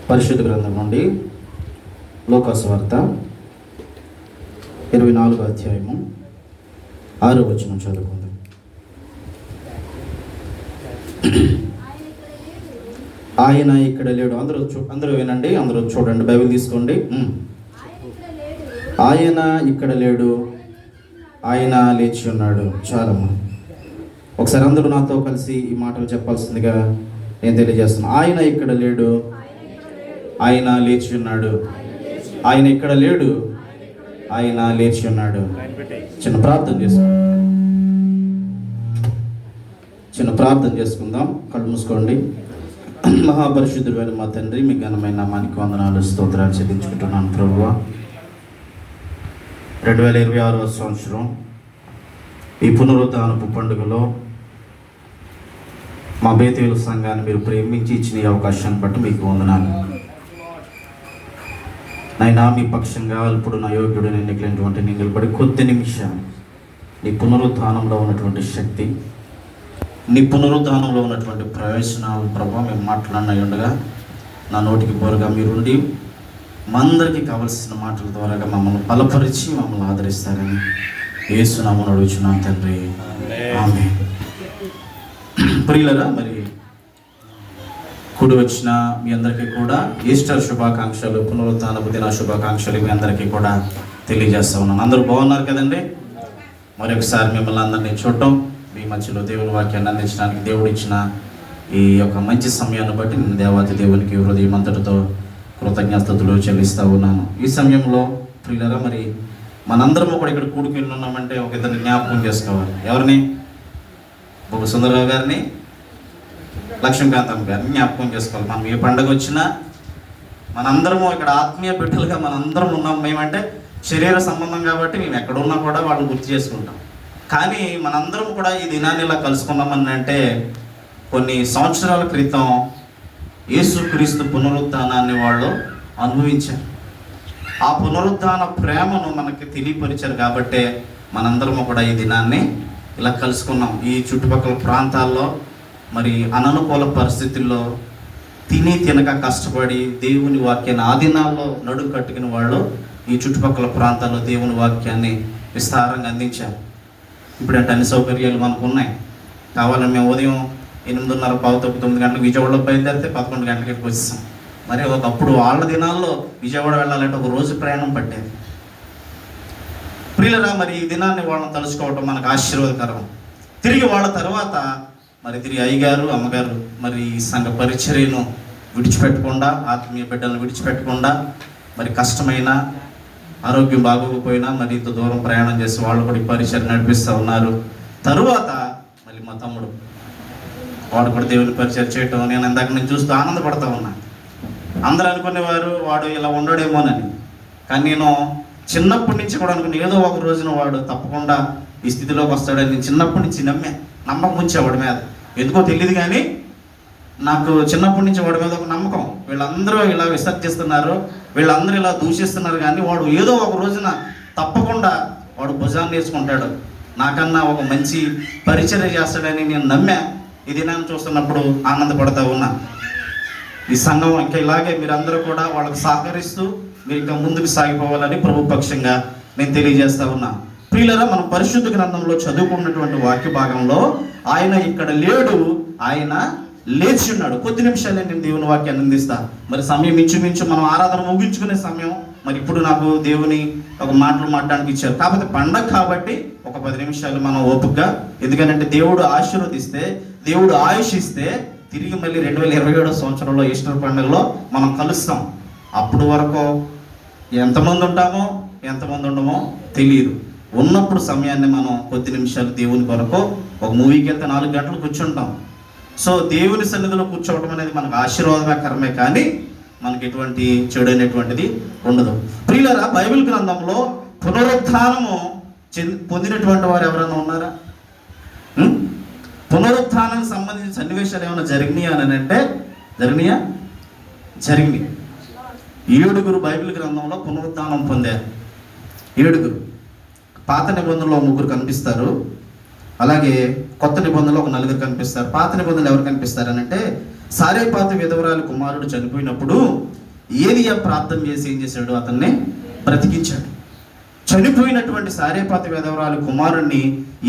పరిశుద్ధ గ్రంథం నుండి లూకాసు వార్త 24వ అధ్యాయము 6వ వచనం చదువుకుందాం. ఆయన ఇక్కడ లేడు. అందరూ వినండి, అందరూ చూడండి, బైబిల్ తీసుకోండి. ఆయన ఇక్కడ లేడు, ఆయన లేచి ఉన్నాడు. చాలమ్మా, ఒకసారి అందరూ నాతో కలిసి ఈ మాటలు చెప్పాల్సిందిగా నేను తెలియజేస్తున్నాను. ఆయన ఇక్కడ లేడు, ఆయన లేచి ఉన్నాడు. ఆయన ఇక్కడ లేడు, ఆయన లేచి ఉన్నాడు. చిన్న ప్రార్థన చేసుకుందాం. కళ్ళు మూసుకోండి. మహాపరిశుద్ధుడైన మా తండ్రి, మీ ఘనమైన నామానికి వందనాలు, స్తోత్రాలు చెల్లించుకుంటున్నాను ప్రభువా. 2026వ సంవత్సరం ఈ పునరుద్ధానపు పండుగలో మా బేతేలు సంఘాన్ని మీరు ప్రేమించి ఇచ్చిన ఈ అవకాశాన్ని బట్టి మీకు వందనాలు. నైనా మీ పక్షంగా ఇప్పుడు నా యోగ్యుడు ఎన్నికైనటువంటి నేను నిలబడి కొద్ది నిమిషం నీ పునరుద్ధానంలో ఉన్నటువంటి శక్తి, నీ పునరుద్ధానంలో ఉన్నటువంటి ప్రయోజనాలు ప్రభావ మేము మాట్లాడిన ఉండగా నా నోటికి బోరుగా మీరుండి మా అందరికీ కావలసిన మాటల ద్వారా మమ్మల్ని బలపరిచి మమ్మల్ని ఆదరిస్తారని యేసు నామమున అడుగుచున్నాను తండ్రి, ఆమేన్. ప్రియులరా, మరి కూడి వచ్చిన మీ అందరికీ కూడా ఈస్టర్ శుభాకాంక్షలు, పునరుత్థానపు దిన శుభాకాంక్షలు మీ అందరికీ కూడా తెలియజేస్తా ఉన్నాను. అందరూ బాగున్నారు కదండి? మరొకసారి మిమ్మల్ని అందరినీ చూడటం, మీ మధ్యలో దేవుని వాక్యాన్ని అందించడానికి దేవుడు ఇచ్చిన ఈ యొక్క మంచి సమయాన్ని బట్టి నేను దేవాది దేవునికి హృదయం అంతటితో కృతజ్ఞతలు చెల్లిస్తూ ఉన్నాను. ఈ సమయంలో ప్రియులరా, మరి మనందరము కూడా ఇక్కడ కూడుకుని ఉన్నామంటే ఒక ఇద్దరిని జ్ఞాపకం చేసుకోవాలి. ఎవరిని? బొగ్గు సుందరరావు గారిని, లక్ష్మీకాంతమ్మ గారిని జ్ఞాపకం చేసుకోవాలి. మనం ఏ పండుగ వచ్చినా మనందరము ఇక్కడ ఆత్మీయ బిడ్డలుగా మనందరం ఉన్నాం. మేమంటే శరీర సంబంధం కాబట్టి మేము ఎక్కడున్నా కూడా వాళ్ళని గుర్తు చేసుకుంటాం. కానీ మనందరం కూడా ఈ దినాన్ని ఇలా కలుసుకున్నామని అంటే కొన్ని సంవత్సరాల క్రితం యేసుక్రీస్తు పునరుద్ధానాన్ని వాళ్ళు అనుభవించారు. ఆ పునరుద్ధాన ప్రేమను మనకి తెలియపరిచారు కాబట్టే మనందరము కూడా ఈ దినాన్ని ఇలా కలుసుకున్నాం. ఈ చుట్టుపక్కల ప్రాంతాల్లో మరి అననుకూల పరిస్థితుల్లో తినక కష్టపడి దేవుని వాక్యాన్ని ఆ దినాల్లో నడుము కట్టుకుని వాళ్ళు ఈ చుట్టుపక్కల ప్రాంతాల్లో దేవుని వాక్యాన్ని విస్తారంగా అందించారు. ఇప్పుడంటే అన్ని సౌకర్యాలు మనకు ఉన్నాయి. కావాలని మేము ఉదయం 8:30, 9 గంటలకు విజయవాడలో బయలుదేరితే 11 గంటలకి వచ్చేసాం. మరి ఒకప్పుడు వాళ్ళ దినాల్లో విజయవాడ వెళ్ళాలంటే ఒక రోజు ప్రయాణం పట్టేది. ప్రియులరా, మరి ఈ దినాన్ని వాళ్ళని తలుచుకోవటం మనకు ఆశీర్వాదకరం. తిరిగి వాళ్ళ తర్వాత మరి తిరిగి అయ్యగారు, అమ్మగారు మరి ఈ సంఘ పరిచర్యను విడిచిపెట్టకుండా, ఆత్మీయ బిడ్డలను విడిచిపెట్టకుండా, మరి కష్టమైన ఆరోగ్యం బాగోకపోయినా మరి ఇంత దూరం ప్రయాణం చేసి వాళ్ళు కూడా ఈ పరిచర్య నడిపిస్తూ ఉన్నారు. తరువాత మళ్ళీ మా తమ్ముడు వాడు కూడా దేవుని పరిచర్య చేయటం నేను ఇందాక నేను చూస్తూ ఆనందపడతా ఉన్నా. అందరూ అనుకునేవారు వాడు ఇలా ఉండడేమోనని, కానీ నేను చిన్నప్పటి నుంచి కూడా అనుకుని ఏదో ఒక రోజున వాడు తప్పకుండా ఈ స్థితిలోకి వస్తాడని నేను చిన్నప్పటి నుంచి నమ్మకం ఉంచేవాడి మీద. ఎందుకో తెలియదు కానీ నాకు చిన్నప్పటి నుంచి వాడి మీద ఒక నమ్మకం. వీళ్ళందరూ ఇలా విసర్జిస్తున్నారు, వీళ్ళందరూ ఇలా దూషిస్తున్నారు, కానీ వాడు ఏదో ఒక రోజున తప్పకుండా వాడు భుజాన్ని వేసుకుంటాడు, నాకన్నా ఒక మంచి పరిచర్య చేస్తాడని నేను నమ్మా. ఇది నేను చూస్తున్నప్పుడు ఆనందపడతా ఉన్నా. ఈ సంఘం ఇంకా ఇలాగే మీరందరూ కూడా వాళ్ళకు సహకరిస్తూ మీరు ఇంకా ముందుకు సాగిపోవాలని ప్రభు పక్షంగా నేను తెలియజేస్తా ఉన్నా. ప్రియులరా, మనం పరిశుద్ధ గ్రంథంలో చదువుకున్నటువంటి వాక్య భాగంలో ఆయన ఇక్కడ లేడు, ఆయన లేచి ఉన్నాడు. కొద్ది నిమిషాలే నేను దేవుని వాక్యాన్ని అందిస్తా. మరి సమయం ఇంచుమించు మనం ఆరాధన ముగించుకునే సమయం. మరి ఇప్పుడు నాకు దేవుని ఒక మాటలు మాట్లాడడానికి ఇచ్చారు కాకపోతే పండగ కాబట్టి ఒక 10 నిమిషాలు మనం ఓపికగా, ఎందుకంటే దేవుడు ఆశీర్వదిస్తే, దేవుడు ఆయుష్ ఇస్తే తిరిగి మళ్ళీ 2027వ సంవత్సరంలో ఈస్టర్ పండుగలో మనం కలుస్తాం. అప్పుడు వరకు ఎంతమంది ఉంటామో ఎంతమంది ఉండమో తెలియదు. ఉన్నప్పుడు సమయాన్ని మనం కొద్ది నిమిషాలు దేవుని కొరకు, ఒక మూవీకి వెళ్తే 4 గంటలు కూర్చుంటాం. సో దేవుని సన్నిధిలో కూర్చోవడం అనేది మనకు ఆశీర్వాదకరమే, కానీ మనకి ఎటువంటి చెడు అనేటువంటిది ఉండదు. ప్రియులారా, బైబిల్ గ్రంథంలో పునరుత్థానము పొందినటువంటి వారు ఎవరైనా ఉన్నారా? పునరుత్థానానికి సంబంధించిన సన్నివేశాలు ఏమైనా జరిగినాయా అని అంటే జరిగినాయి. 7 బైబిల్ గ్రంథంలో పునరుత్థానం పొందారు. 7. పాత నిబంధనలో 3 కనిపిస్తారు, అలాగే కొత్త నిబంధనలో ఒక 4 కనిపిస్తారు. పాత నిబంధనలు ఎవరు కనిపిస్తారనంటే సారేపాతు విధవరాలు కుమారుడు చనిపోయినప్పుడు ఏలియా ప్రార్థన చేసి ఏం చేశాడు? అతన్ని బ్రతికించాడు. చనిపోయినటువంటి సారేపాతు విధవరాలు కుమారుణ్ణి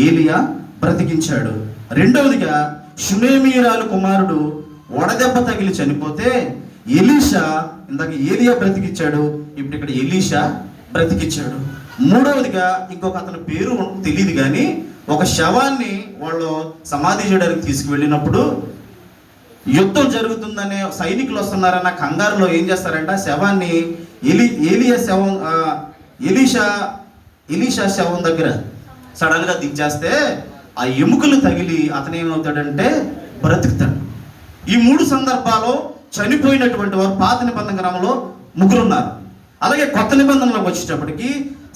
ఏలియా బ్రతికించాడు. రెండవదిగా షునేమీరాలు కుమారుడు వడదెబ్బ తగిలి చనిపోతే ఎలీషా, ఇందాక ఏలియా బ్రతికించాడు, ఇప్పుడు ఇక్కడ ఎలీషా బ్రతికించాడు. మూడవదిగా ఇంకొక అతని పేరు తెలియదు కానీ ఒక శవాన్ని వాళ్ళు సమాధి చేయడానికి తీసుకువెళ్ళినప్పుడు యుద్ధం జరుగుతుందనే సైనికులు వస్తున్నారన్న కంగారులో ఏం చేస్తారంట, శవాన్ని ఎలీషా శవం దగ్గర సడన్గా దించేస్తే ఆ ఎముకలు తగిలి అతను ఏమవుతాడంటే బ్రతుకుతాడు. ఈ 3 సందర్భాల్లో చనిపోయినటువంటి వారు పాత నిబంధన గ్రామంలో 3 ఉన్నారు. అలాగే కొత్త నిబంధనలోకి వచ్చేటప్పటికి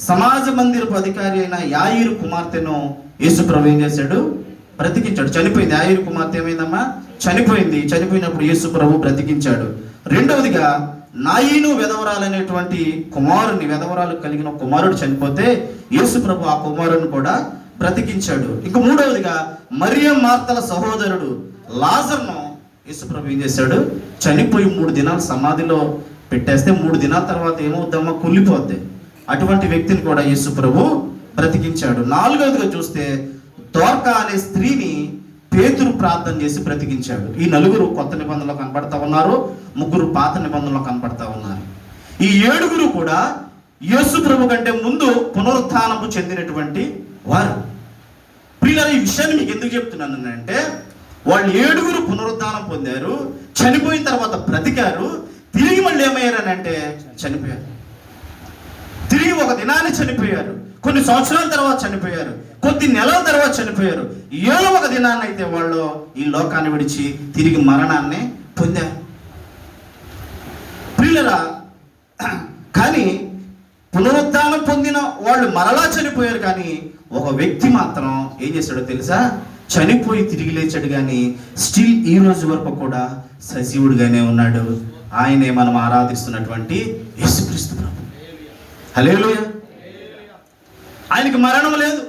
సమాజ మందిరపు అధికారి అయిన యాయిరు కుమార్తెను యేసు ప్రభు ఏం చేశాడు? బ్రతికించాడు. చనిపోయింది. యాయిరు కుమార్తె ఏమైందమ్మా? చనిపోయింది. చనిపోయినప్పుడు యేసు ప్రభు బ్రతికించాడు. రెండవదిగా నాయీను విధవరాలనేటువంటి విధవరాలు కలిగిన కుమారుడు చనిపోతే యేసు ప్రభు ఆ కుమారుని కూడా బ్రతికించాడు. ఇంకా మూడవదిగా మరియం మార్తల సహోదరుడు లాజర్ను యేసు ప్రభు ఏం చేశాడు? చనిపోయి 3 దినాలు సమాధిలో పెట్టేస్తే 3 దినాల తర్వాత ఏమవుద్దామా? కుళ్ళిపోద్ది. అటువంటి వ్యక్తిని కూడా యేసు ప్రభు బ్రతికించాడు. నాలుగవదిగా చూస్తే దోర్కా అనే స్త్రీని పేతురు ప్రార్థన చేసి బ్రతికించాడు. ఈ 4 కొత్త నిబంధనలో కనపడతా ఉన్నారు, 3 పాత నిబంధనలో కనపడతా ఉన్నారు. ఈ 7 కూడా యేసు ప్రభు కంటే ముందు పునరుత్థానము చెందినటువంటి వారు. ప్రియులారా, ఈ విషయాన్ని మీకు ఎందుకు చెప్తున్నాను అంటే, వాళ్ళు 7 పునరుద్ధానం పొందారు, చనిపోయిన తర్వాత బ్రతికారు, తిరిగి మళ్ళీ ఏమయ్యారనంటే చనిపోయారు. తిరిగి ఒక దినాన్ని చనిపోయారు, కొన్ని సంవత్సరాల తర్వాత చనిపోయారు, కొద్ది నెలల తర్వాత చనిపోయారు. ఏదో ఒక దినాన్ని అయితే వాళ్ళు ఈ లోకాన్ని విడిచి తిరిగి మరణాన్ని పొందారు. ప్రియులరా, కానీ పునరుద్ధానం పొందిన వాళ్ళు మరలా చనిపోయారు. కానీ ఒక వ్యక్తి మాత్రం ఏం చేశాడో తెలుసా? చనిపోయి తిరిగి లేచాడు. కానీ స్టిల్ ఈ రోజు వరకు కూడా సజీవుడిగానే ఉన్నాడు. ఆయనే మనం ఆరాధిస్తున్నటువంటి యేసుక్రీస్తు ప్రభు. హల్లెలూయా. ఆయనకి మరణం లేదు.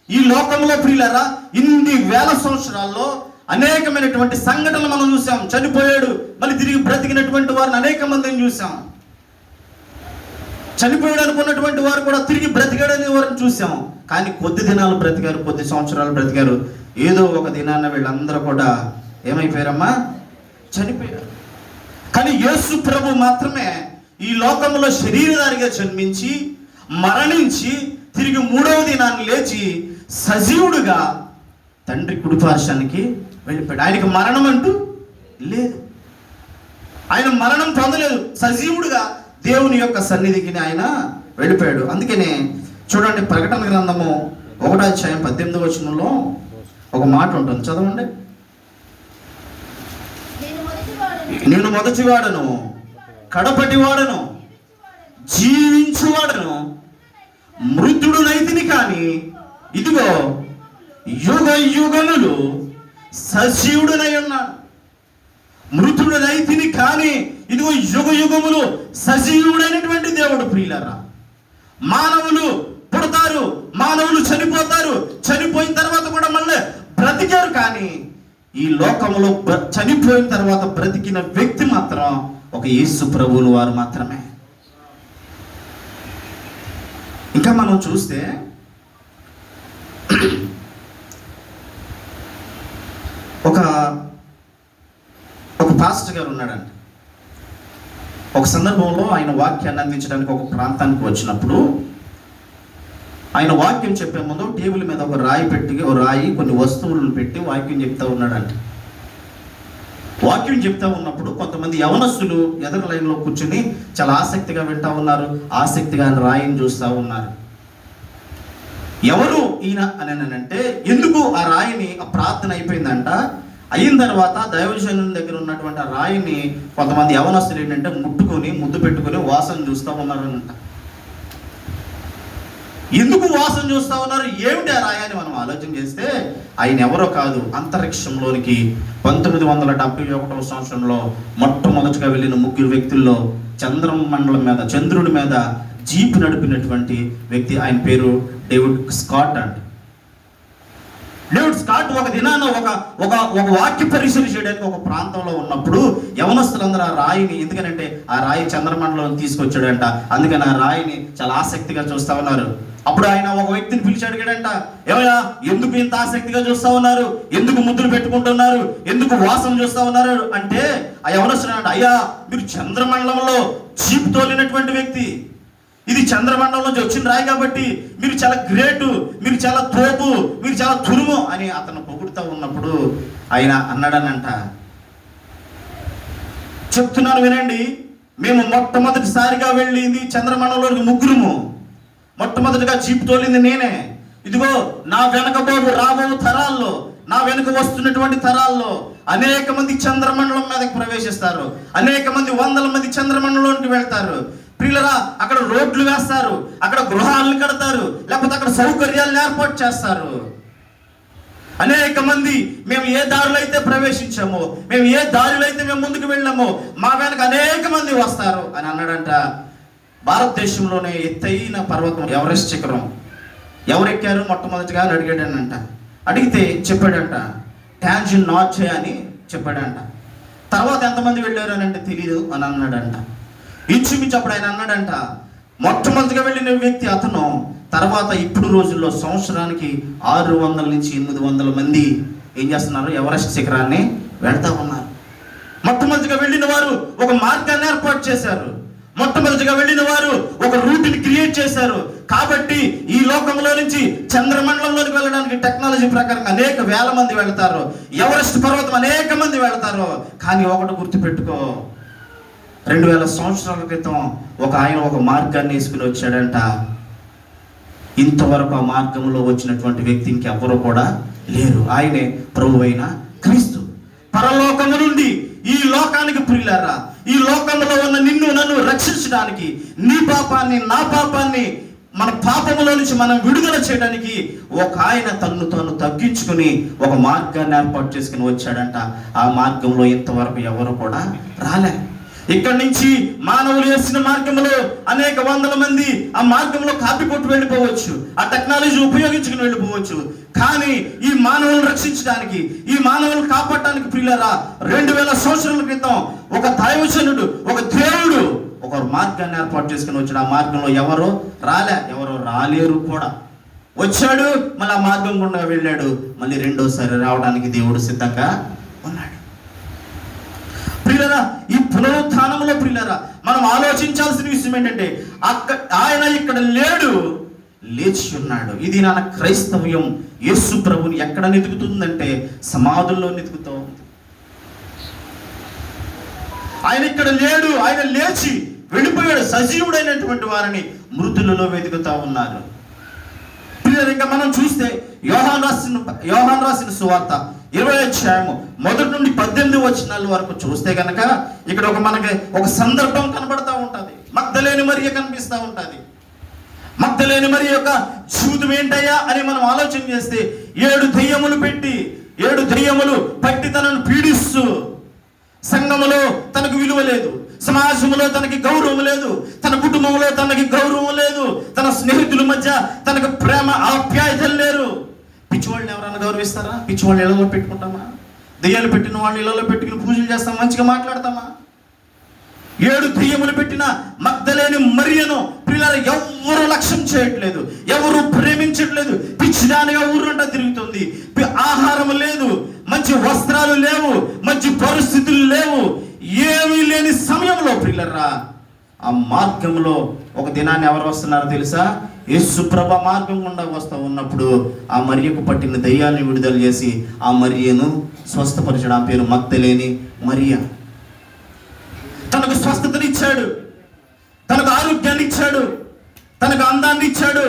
ఈ లోకంలో ప్రియులారా, ఇన్ని వేల సంవత్సరాల్లో అనేకమైనటువంటి సంఘటనలు మనం చూసాం. చనిపోయాడు మళ్ళీ తిరిగి బ్రతికినటువంటి వారిని అనేక మందిని చూసాం. చనిపోయాడు అనుకున్నటువంటి వారు కూడా తిరిగి బ్రతికాడని వారిని చూసాం. కానీ కొద్ది దినాలు బ్రతికారు, కొద్ది సంవత్సరాలు బ్రతికారు. ఏదో ఒక దినాన్న వీళ్ళందరూ కూడా ఏమైపోయారమ్మా? చనిపోయారు. కానీ యేసు ప్రభు మాత్రమే ఈ లోకంలో శరీరధారిగా జన్మించి మరణించి తిరిగి 3వ దినాన్ని లేచి సజీవుడుగా తండ్రి కుడిపార్శ్వానికి వెళ్ళిపోయాడు. ఆయనకి మరణం అంటూ లేదు. ఆయన మరణం పొందలేదు. సజీవుడుగా దేవుని యొక్క సన్నిధికి ఆయన వెళ్ళిపోయాడు. అందుకనే చూడండి, ప్రకటన గ్రంథము 1వ అధ్యాయం 18వ వచనంలో ఒక మాట ఉంటుంది, చదవండి. నేను మొదటివాడను, కడపటివాడను, జీవించువాడను, మృతుడునైతిని కానీ ఇదిగో యుగ యుగములు సజీవుడనై ఉన్నాను. మృతుడునైతిని కానీ ఇదిగో యుగ యుగములు సజీవుడైనటువంటి దేవుడు. ప్రియులారా, మానవులు పుడతారు, మానవులు చనిపోతారు, చనిపోయిన తర్వాత కూడా మళ్ళీ బ్రతికారు. కానీ ఈ లోకంలో చనిపోయిన తర్వాత బ్రతికిన వ్యక్తి మాత్రం ఒక యేసు ప్రభువుల వారు మాత్రమే. ఇంకా మనం చూస్తే ఒక పాస్టర్ గారు ఉన్నాడండి. ఒక సందర్భంలో ఆయన వాక్యాన్ని అందించడానికి ఒక ప్రాంతానికి వచ్చినప్పుడు ఆయన వాక్యం చెప్పే ముందు టేబుల్ మీద ఒక రాయి కొన్ని వస్తువులను పెట్టి వాక్యం చెప్తా ఉన్నాడంట. వాక్యం చెప్తా ఉన్నప్పుడు కొంతమంది యవనస్తులు ఎదురు లైన్లో కూర్చుని చాలా ఆసక్తిగా వింటా ఉన్నారు. ఆసక్తిగా రాయిని చూస్తూ ఉన్నారు. ఎవరు ఈయన అని అంటే, ఎందుకు ఆ రాయిని, ఆ ప్రార్థన అయిపోయిందంట. అయిన తర్వాత దైవజనుల దగ్గర ఉన్నటువంటి ఆ రాయిని కొంతమంది యవనస్తులు ఏంటంటే ముట్టుకొని ముద్దు పెట్టుకొని వాసన చూస్తూ ఉన్నారనంట. ఎందుకు వాసన చూస్తూ ఉన్నారు, ఏమిటి ఆ రాయి అని మనం ఆలోచన చేస్తే ఆయన ఎవరో కాదు, అంతరిక్షంలోనికి 1971వ సంవత్సరంలో మొట్టమొదటిగా వెళ్ళిన 3 వ్యక్తుల్లో చంద్రుడి మీద జీప్ నడిపినటువంటి వ్యక్తి. ఆయన పేరు డేవిడ్ స్కాట్ అండి. డేవిడ్ స్కాట్ ఒక దినాన ఒక వాక్య పరిశీలన చేయడానికి ఒక ప్రాంతంలో ఉన్నప్పుడు యవనస్తులందరూ ఆ రాయిని, ఎందుకనంటే ఆ రాయి చంద్రమండలం తీసుకొచ్చాడంట, అందుకని ఆ రాయిని చాలా ఆసక్తిగా చూస్తా ఉన్నారు. అప్పుడు ఆయన ఒక వ్యక్తిని పిలిచి అడిగాడంట, ఏమయ్యా ఎందుకు ఇంత ఆసక్తిగా చూస్తా ఉన్నారు, ఎందుకు ముద్దులు పెట్టుకుంటున్నారు, ఎందుకు వాసన చూస్తా ఉన్నారు అంటే ఆ యవనస్తుడు అంట, అయ్యా మీరు చంద్రమండలంలో జీప్ తోలినటువంటి వ్యక్తి, ఇది చంద్రమండలం నుంచి వచ్చిన రాయి కాబట్టి మీరు చాలా గ్రేటు, మీరు చాలా తోపు, మీరు చాలా తురుము అని అతను పొగుడుతూ ఉన్నప్పుడు ఆయన అన్నాడనంట, చెప్తున్నాను వినండి, మేము మొట్టమొదటిసారిగా వెళ్ళింది చంద్రమండలంలోకి ముగ్గురుము, మొట్టమొదటిగా జీప్ తోలింది నేనే. ఇదిగో నా వెనకబోడు రాబో తరాల్లో, నా వెనుక వస్తున్నటువంటి తరాల్లో అనేక మంది చంద్రమండలం మీదకి ప్రవేశిస్తారు, అనేక మంది వందల మంది చంద్రమండలంలోకి వెళ్తారు. ప్రియులరా, అక్కడ రోడ్లు వేస్తారు, అక్కడ గృహాలను కడతారు, లేకపోతే అక్కడ సౌకర్యాలను ఏర్పాటు చేస్తారు. అనేక మంది మేము ఏ దారిలో అయితే ప్రవేశించామో, మేము ఏ దారిలో అయితే మేము ముందుకు వెళ్ళామో మా వెనక అనేక మంది వస్తారు అని అన్నాడంట. భారతదేశంలోనే ఎత్తైన పర్వతం ఎవరెస్ట్ శిఖరం ఎవరెక్కారు మొట్టమొదటిగా అని అడిగాడనంట. అడిగితే చెప్పాడంట టాంజిన్ నార్జే అని చెప్పాడంట. తర్వాత ఎంతమంది వెళ్ళారు అని అంటే తెలియదు అని అన్నాడంట. ఇంచుమించు అప్పుడు ఆయన అన్నాడంట, మొట్టమొదటిగా వెళ్ళిన వ్యక్తి అతను, తర్వాత ఇప్పుడు రోజుల్లో సంవత్సరానికి 600 నుంచి 800 మంది ఏం చేస్తున్నారు, ఎవరెస్ట్ శిఖరాన్ని వెళ్తా ఉన్నారు. మొట్టమొదటిగా వెళ్ళిన వారు ఒక మార్గాన్ని ఏర్పాటు చేశారు, మొట్టమొదటిగా వెళ్ళిన వారు ఒక రూట్ని క్రియేట్ చేశారు. కాబట్టి ఈ లోకంలో నుంచి చంద్రమండలంలోకి వెళ్ళడానికి టెక్నాలజీ ప్రకారం అనేక వేల మంది వెళ్తారు, ఎవరెస్ట్ పర్వతం అనేక మంది వెళ్తారు. కానీ ఒకటి గుర్తుపెట్టుకో, 2000 సంవత్సరాల క్రితం ఆయన ఒక మార్గాన్ని వేసుకుని వచ్చాడంట. ఇంతవరకు ఆ మార్గంలో వచ్చినటువంటి వ్యక్తి ఇంకెవరూ కూడా లేరు. ఆయనే ప్రభువైన క్రీస్తు. పరలోకము నుండి ఈ లోకానికి ప్రియులారా, ఈ లోకంలో ఉన్న నిన్ను నన్ను రక్షించడానికి, నీ పాపాన్ని నా పాపాన్ని మన పాపములో నుంచి మనం విడుదల చేయడానికి ఒక ఆయన తన్ను తాను తగ్గించుకుని ఒక మార్గాన్ని ఏర్పాటు చేసుకుని వచ్చాడంట. ఆ మార్గంలో ఇంతవరకు ఎవరు కూడా రాలే. ఇక్కడి నుంచి మానవులు వేసిన మార్గంలో అనేక వందల మంది ఆ మార్గంలో కాపీ కొట్టు వెళ్ళిపోవచ్చు, ఆ టెక్నాలజీ ఉపయోగించుకుని వెళ్ళిపోవచ్చు. కానీ ఈ మానవులను రక్షించడానికి, ఈ మానవులను కాపాడటానికి ప్రియులారా, 2000 సంవత్సరాల క్రితం ఒక దైవజనుడు, ఒక దేవుడు ఒక మార్గాన్ని ఏర్పాటు చేసుకుని వచ్చాడు. ఆ మార్గంలో ఎవరు రాలేరు కూడా. వచ్చాడు, మళ్ళీ ఆ మార్గం గుండా వెళ్ళాడు, మళ్ళీ రెండోసారి రావడానికి దేవుడు సిద్ధంగా ఉన్నాడు. ప్రియులరా, ఈ పునరుత్థానంలో ప్రియులరా మనం ఆలోచించాల్సిన విషయం ఏంటంటే ఆయన ఇక్కడ లేడు, లేచి ఉన్నాడు. ఇది నా క్రైస్తవ్యం యేసు ప్రభుని ఎక్కడ వెతుకుతుందంటే సమాధుల్లో వెతుకుతూ ఉంది. ఆయన ఇక్కడ లేడు, ఆయన లేచి వెళ్ళిపోయాడు. సజీవుడైనటువంటి వారిని మృతులలో వెతుకుతా ఉన్నారు. ఇంకా మనం చూస్తే యోహాను రాసిన సువార్త 20వ అధ్యాయము 1 నుండి 18 వచనాల వరకు చూస్తే కనుక ఇక్కడ మనకి ఒక సందర్భం కనబడతా ఉంటుంది. మగ్దలేని మరియ కనిపిస్తూ ఉంటుంది. మగ్దలేని మరియ యొక్క జీవితం ఏంటయ్యా అని మనం ఆలోచన చేస్తే 7 దెయ్యములు పట్టి తనను పీడిస్తూ, సంఘములో తనకు విలువ లేదు, సమాజంలో తనకి గౌరవం లేదు, తన కుటుంబంలో తనకి గౌరవం లేదు, తన స్నేహితుల మధ్య తనకు ప్రేమ ఆప్యాయతలు లేరు. పిచ్చివాళ్ళని ఎవరైనా గౌరవిస్తారా? పిచ్చివాళ్ళని ఇళ్లలో పెట్టుకుంటామా? దెయ్యాలు పెట్టిన వాళ్ళని ఇళ్లలో పెట్టుకుని పూజలు చేస్తాం, మంచిగా మాట్లాడతామా? 7 దెయ్యములు పెట్టిన మగ్దలేని మరియను పిల్లలు ఎవరు లక్ష్యం చేయట్లేదు, ఎవరు ప్రేమించట్లేదు. పిచ్చిదానిగా ఊరంతా తిరుగుతుంది. ఆహారం లేదు, మంచి వస్త్రాలు లేవు, మంచి పరిస్థితులు లేవు, ఏమీ లేని సమయంలో పిల్లరా ఆ మార్గంలో ఒక దినాన్ని ఎవరు వస్తున్నారో తెలుసా? యేసుప్రభ మార్గం గుండా వస్తూ ఉన్నప్పుడు ఆ మరియకు పట్టిన దయ్యాన్ని విడుదల చేసి ఆ మరియను స్వస్థపరిచాడు. ఆ పేరు మగ్దలేని మరియ. తనకు స్వస్థతనిచ్చాడు, తనకు ఆరోగ్యాన్ని ఇచ్చాడు, తనకు అందాన్ని ఇచ్చాడు,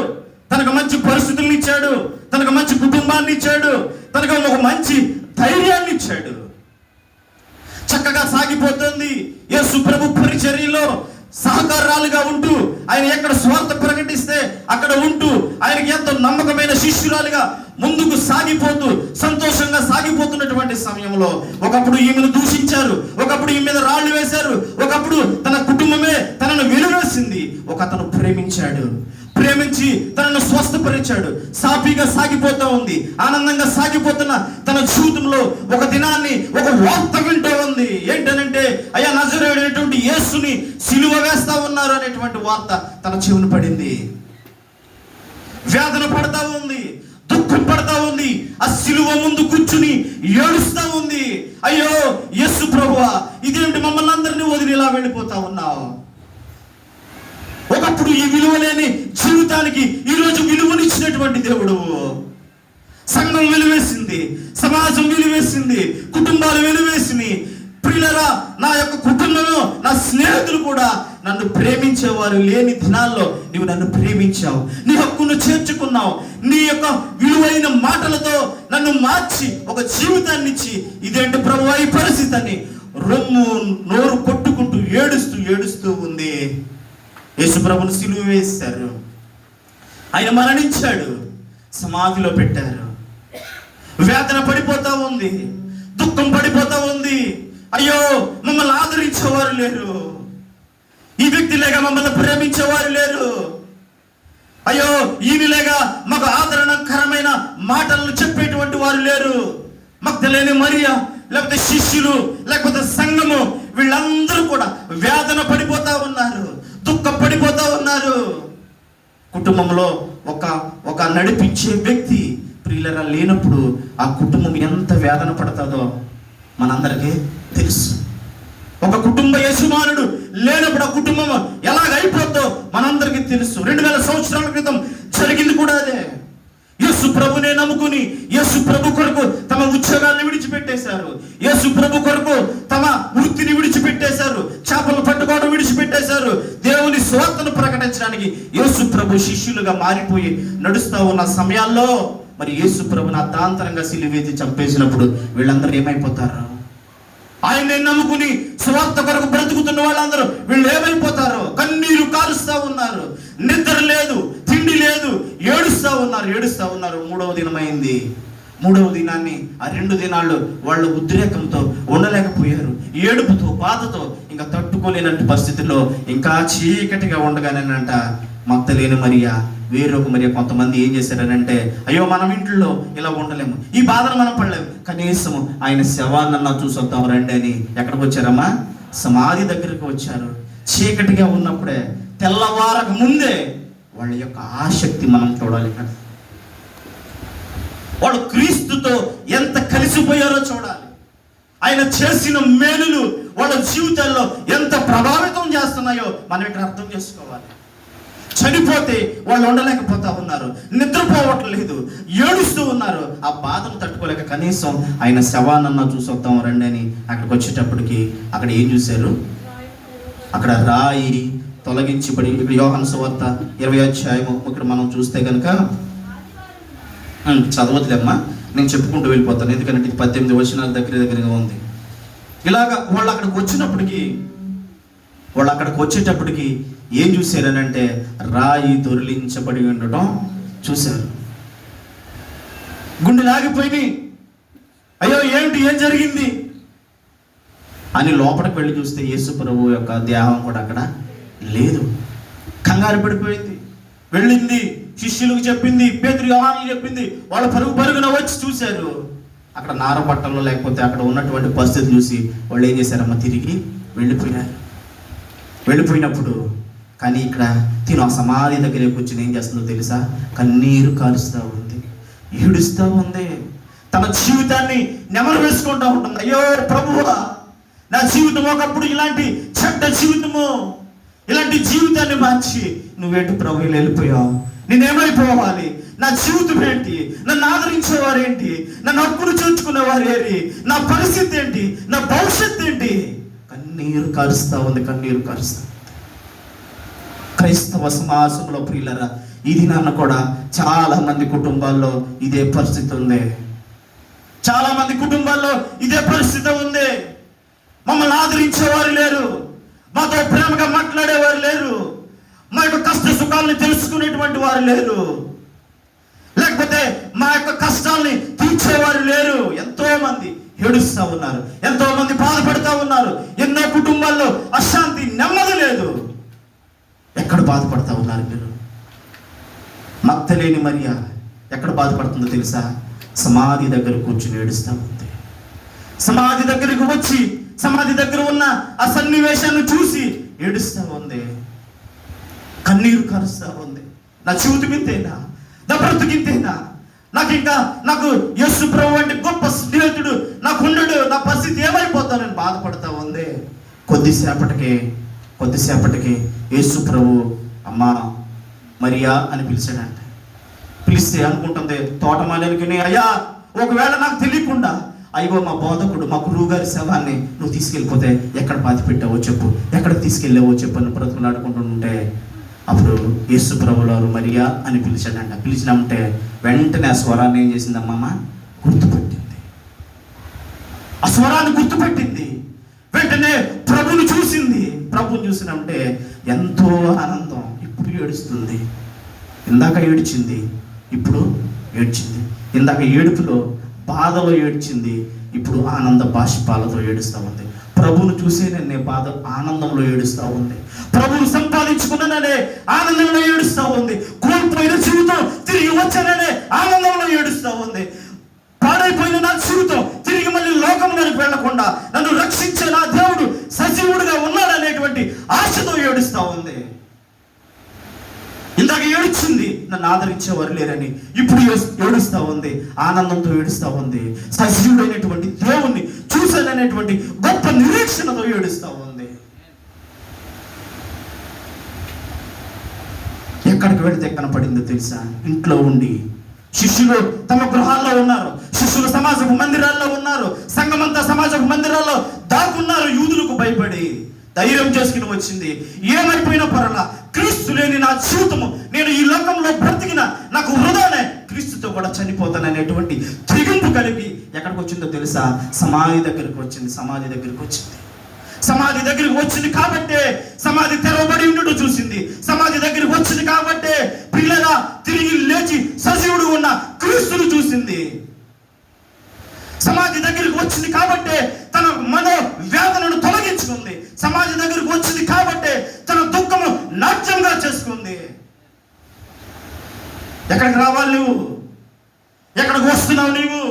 తనకు మంచి పరిస్థితులను ఇచ్చాడు, తనకు మంచి కుటుంబాన్ని ఇచ్చాడు, తనకు ఒక మంచి ధైర్యాన్ని ఇచ్చాడు. చక్కగా సాగిపోతుంది. యేసు ప్రభు పరిచర్యలో సహకారాలుగా ఉంటూ ఆయన ఎక్కడ స్వార్థ ప్రకటిస్తే అక్కడ ఉంటూ ఆయనకి ఎంతో నమ్మకమైన శిష్యురాలుగా ముందుకు సాగిపోతూ సంతోషంగా సాగిపోతున్నటువంటి సమయంలో ఒకప్పుడు ఈమెను దూషించారు, ఒకప్పుడు ఈమె మీద రాళ్లు వేశారు, ఒకప్పుడు తన కుటుంబమే తనను వెలువేసింది. ఒక అతను ప్రేమించాడు, ప్రేమించి తనను స్వస్థపరిచాడు. సాఫీగా సాగిపోతూ ఉంది, ఆనందంగా సాగిపోతున్న తన జీవితంలో ఒక దినాన్ని ఒక వార్త వింటూ ఉంది. ఏంటనంటే అయ్యా నజరేయుడైనటువంటి యేసుని సిలువ వేస్తా ఉన్నారు అనేటువంటి వార్త తన చెవిన పడింది. వేదన పడతా ఉంది, దుఃఖం పడతా ఉంది, ఆ సిలువ ముందు కూర్చుని ఏడుస్తా ఉంది. అయ్యో యేసు ప్రభువా, ఇదేంటి మమ్మల్ని అందరినీ వదిలి ఇలా వెళ్ళిపోతా ఉన్నావు? ఒకప్పుడు ఈ విలువ లేని జీవితానికి ఈరోజు విలువనిచ్చినటువంటి దేవుడు. సంఘం విలువేసింది, సమాజం విలువేసింది, కుటుంబాలు విలువేసింది. ప్రియులారా, నా యొక్క కుటుంబంలో నా స్నేహితులు కూడా నన్ను ప్రేమించేవారు లేని దినాల్లో నీవు నన్ను ప్రేమించావు, నీ హక్కును చేర్చుకున్నావు, నీ యొక్క విలువైన మాటలతో నన్ను మార్చి ఒక జీవితాన్ని ఇచ్చి ఇదేంటి ప్రభువా ఈ పరిస్థితి అని రొమ్ము నోరు కొట్టుకుంటూ ఏడుస్తూ ఉంది. యేసు ప్రభువును సిలువ వేశారు, ఆయన మరణించాడు, సమాధిలో పెట్టారు. వేదన పడిపోతా ఉంది, దుఃఖం పడిపోతా ఉంది. అయ్యో మమ్మల్ని ఆదరించేవారు లేరు, ఈ వ్యక్తిలేగా మమ్మల్ని ప్రేమించేవారు లేరు, అయ్యో ఈయనలేగా మాకు ఆదరణకరమైన మాటలను చెప్పేటువంటి వారు లేరు. మగ్దలేని మరియా, లేకపోతే శిష్యులు, లేకపోతే సంఘము, వీళ్ళందరూ కూడా వేదన పడిపోతా ఉన్నారు, దుఃఖపడిపోతా ఉన్నారు. కుటుంబంలో ఒక నడిపించే వ్యక్తి ప్రియులరా లేనప్పుడు ఆ కుటుంబం ఎంత వేదన పడుతుందో మనందరికీ తెలుసు. ఒక కుటుంబ యజమానుడు లేనప్పుడు ఆ కుటుంబం ఎలాగైపోతుందో మనందరికీ తెలుసు. 2000 సంవత్సరాల క్రితం జరిగింది కూడా అదే. యేసు ప్రభునే నమ్ముకుని యేసు ప్రభు కొరకు తమ ఉద్యోగాన్ని విడిచిపెట్టేశారు, యేసు ప్రభు కొరకు తమ వృత్తిని విడిచిపెట్టేశారు, చేపలు పట్టుకోవడం విడిచిపెట్టేశారు. దేవుని సువార్తను ప్రకటించడానికి యేసు ప్రభు శిష్యులుగా మారిపోయి నడుస్తూ ఉన్న సమయాల్లో మరి యేసు ప్రభుని అర్ధాంతరంగా సిలువేసి చంపేసినప్పుడు వీళ్ళందరూ ఏమైపోతారు? ఆయన్ని నమ్ముకుని సువార్త కొరకు బ్రతుకుతున్న వాళ్ళందరూ వీళ్ళు ఏమైపోతారు? కన్నీరు కారుస్తూ ఉన్నారు, నిద్ర లేదు, తిండి లేదు, ఏడుస్తూ ఉన్నారు. 3వ దినమైంది. 3వ దినాన్ని ఆ 2 దినాళ్ళు వాళ్ళు ఉద్రేకంతో ఉండలేకపోయారు, ఏడుపుతో బాధతో ఇంకా తట్టుకోలేనట్టు పరిస్థితుల్లో ఇంకా చీకటిగా ఉండగానేనంట మగ్దలేని మరియా, వేరొక మరియా, కొంతమంది ఏం చేశారనంటే అయ్యో మనం ఇంట్లో ఇలా ఉండలేము, ఈ బాధను మనం పడలేము, కనీసము ఆయన శవాన్నన్నా చూసొద్దాం రండి అని ఎక్కడికి వచ్చారమ్మా? సమాధి దగ్గరికి వచ్చారు. చీకటిగా ఉన్నప్పుడే, తెల్లవారక ముందే వాళ్ళ యొక్క ఆసక్తి మనం చూడాలి. వాళ్ళు క్రీస్తుతో ఎంత కలిసిపోయారో చూడాలి. ఆయన చేసిన మేలులు వాళ్ళ జీవితాల్లో ఎంత ప్రభావితం చేస్తున్నాయో మనం ఇక్కడ అర్థం చేసుకోవాలి. చనిపోతే వాళ్ళు ఉండలేకపోతా ఉన్నారు, నిద్రపోవట్లేదు, ఏడుస్తూ ఉన్నారు. ఆ బాధను తట్టుకోలేక కనీసం ఆయన శవానన్నా చూసొద్దాం రండి అని అక్కడికి వచ్చేటప్పటికి అక్కడ ఏం చూశారు? అక్కడ రాయి తొలగించబడి, ఇక్కడ యోహాను సువార్త 20వ అధ్యాయము ఇక్కడ మనం చూస్తే కనుక చదవట్లేమ్మా, నేను చెప్పుకుంటూ వెళ్ళిపోతాను, ఎందుకంటే 18 వచనాల దగ్గరగా ఉంది. ఇలాగా వాళ్ళు అక్కడికి వచ్చేటప్పటికి ఏం చూశారనంటే రాయి దొరిలించబడి ఉండటం చూశారు. గుండె లాగిపోయి అయ్యో ఏం జరిగింది అని లోపలికి వెళ్ళి చూస్తే యేసు ప్రభు యొక్క దేహం కూడా అక్కడ లేదు. కంగారు పడిపోయింది, వెళ్ళింది, శిష్యులకు చెప్పింది, పేతురు యోహానులకు చెప్పింది. వాళ్ళు పరుగున వచ్చి చూశారు. అక్కడ నారపట్టంలో లేకపోతే అక్కడ ఉన్నటువంటి పరిస్థితి చూసి వాళ్ళు ఏం చేశారమ్మా? తిరిగి వెళ్ళిపోయినప్పుడు కానీ ఇక్కడ తిను ఆ సమాధి దగ్గరికి కూర్చుని ఏం చేస్తుందో తెలుసా? కన్నీరు కారుస్తూ ఉంది, ఏడుస్తూ ఉంది, తన జీవితాన్ని నెమరు వేసుకుంటూ ఉంటుంది. అయ్యో ప్రభువా, నా జీవితం ఒకప్పుడు ఇలాంటి చెడ్డ జీవితము, ఇలాంటి జీవితాన్ని మార్చి నువ్వేంటి ప్రభు వెళ్ళిపోయావు, నేనేమైపోవాలి, నా జీవితం ఏంటి, నన్ను ఆదరించేవారు ఏంటి, నన్ను హక్కును చేర్చుకునేవారు ఏంటి, నా పరిస్థితి ఏంటి, నా భవిష్యత్తు ఏంటి? కన్నీరు కారుస్తూ ఉంది. క్రైస్తవ సమాజంలో ప్రియులరా ఈ దినాన్న కూడా చాలా మంది కుటుంబాల్లో ఇదే పరిస్థితి ఉంది. చాలా మంది కుటుంబాల్లో ఇదే పరిస్థితి ఉంది. మమ్మల్ని ఆదరించేవారు లేరు, మాతో ప్రేమగా మాట్లాడేవారు లేరు, మా యొక్క కష్ట సుఖాలను తెలుసుకునేటువంటి వారు లేరు, లేకపోతే మా యొక్క కష్టాల్ని తీర్చేవారు లేరు. ఎంతో మంది ఏడుస్తూ ఉన్నారు, ఎంతో మంది బాధపడుతూ ఉన్నారు. ఎన్నో కుటుంబాల్లో అశాంతి, నెమ్మది లేదు. ఎక్కడ బాధపడతా ఉన్నారు మీరు? మగ్దలేని మరియ ఎక్కడ బాధపడుతుందో తెలుసా? సమాధి దగ్గర కూర్చుని ఏడుస్తూ ఉంది. సమాధి దగ్గరికి వచ్చి సమాధి దగ్గర ఉన్న ఆ సన్నివేశాన్ని చూసి ఏడుస్తూ ఉంది, కన్నీరు కరుస్తూ ఉంది. నా జీవితం ఇంతేనా? నా బ్రతుకింతేనా? నాకు యేసు ప్రభు అంటే గొప్ప స్నేహితుడు నాకు ఉండడు, నా పరిస్థితి ఏమైపోతానని బాధపడతా ఉంది. కొద్దిసేపటికి యేసు ప్రభు అమ్మా మరియా అని పిలిచాడంట. పిలిస్తే అనుకుంటుంది తోటమాలికి, అయ్యా ఒకవేళ నాకు తెలియకుండా అయ్యో మా బోధకుడు మా గురువు గారి శవాన్ని నువ్వు తీసుకెళ్ళిపోతే ఎక్కడ పాతి పెట్టావో చెప్పు, ఎక్కడికి తీసుకెళ్ళావో చెప్పు అని బ్రతుకులాడుకుంటుంటే అప్పుడు యేసు ప్రభువారు మరియా అని పిలిచాడంట. పిలిచినామంటే వెంటనే ఆ స్వరాన్ని ఏం చేసిందమ్మా? గుర్తుపెట్టింది. ఆ స్వరాన్ని గుర్తుపెట్టింది. వెంటనే ప్రభుని చూసింది. ప్రభుని చూసినామంటే ఎంతో ఆనందం. ఇప్పుడు ఏడుస్తుంది. ఇందాక ఏడ్చింది, ఇప్పుడు ఏడ్చింది. ఇందాక ఏడుపులో బాధలో ఏడ్చింది, ఇప్పుడు ఆనంద బాష్పాలతో ఏడుస్తూ ఉంది. ప్రభువును చూసేననే బాధ ఆనందంలో ఏడుస్తూ ఉంది. ప్రభువును సంపాదించుకున్నాననే ఆనందంలో ఏడుస్తూ ఉంది. కోల్పోయిన జీవితం తిరిగి వచ్చాననే ఆనందంలో ఏడుస్తూ ఉంది. పాడైపోయిన నా జీవితం తిరిగి మళ్ళీ లోకంలోకి వెళ్లకుండా నన్ను రక్షించే నా దేవుడు సజీవుడిగా ఉన్నాడనేటువంటి ఆశతో ఏడుస్తూ ఉంది. ఇందాక ఏడుచింది నన్ను ఆదరించేవారు లేరని, ఇప్పుడు ఏడుస్తూ ఉంది, ఆనందంతో ఏడుస్తూ ఉంది. సజీవుడైనటువంటి దేవుణ్ణి చూశాననేటువంటి గొప్ప నిరీక్షణతో ఏడుస్తూ ఉంది. ఎక్కడికి వెళితే కనపడిందో తెలుసా? ఇంట్లో ఉండి శిష్యులు తమ గృహాల్లో ఉన్నారు, శిష్యులు సమాజపు మందిరాల్లో ఉన్నారు, సంఘమంతా సమాజపు మందిరాల్లో దాక్కున్నారు. యూదులకు భయపడి ధైర్యం చేసుకుని వచ్చింది. ఏమైపోయినా పర్వాలా, క్రీస్తు లేని నా జీవితము, నేను ఈ లోకంలో బ్రతికిన నాకు వృధానే, క్రీస్తుతో కూడా చనిపోతాననేటువంటి తెగింపు కలిగి ఎక్కడికి వచ్చిందో తెలుసా? సమాధి దగ్గరికి వచ్చింది. సమాధి దగ్గరికి వచ్చింది కాబట్టే సమాధి తెరవబడి ఉండడం చూసింది. సమాధి దగ్గరికి వచ్చింది కాబట్టే పిల్లల తిరిగి లేచి సజీవుడు ఉన్న క్రీస్తును చూసింది. సమాధి దగ్గరికి వచ్చింది కాబట్టే తన మనో వేదనను తొలగించుకుంది. సమాజ దగ్గరికి వచ్చింది కాబట్టే తన దుఃఖము నాట్యంగా చేసుకుంది. ఎక్కడికి రావాలి నువ్వు? ఎక్కడికి వస్తున్నావు నీవు?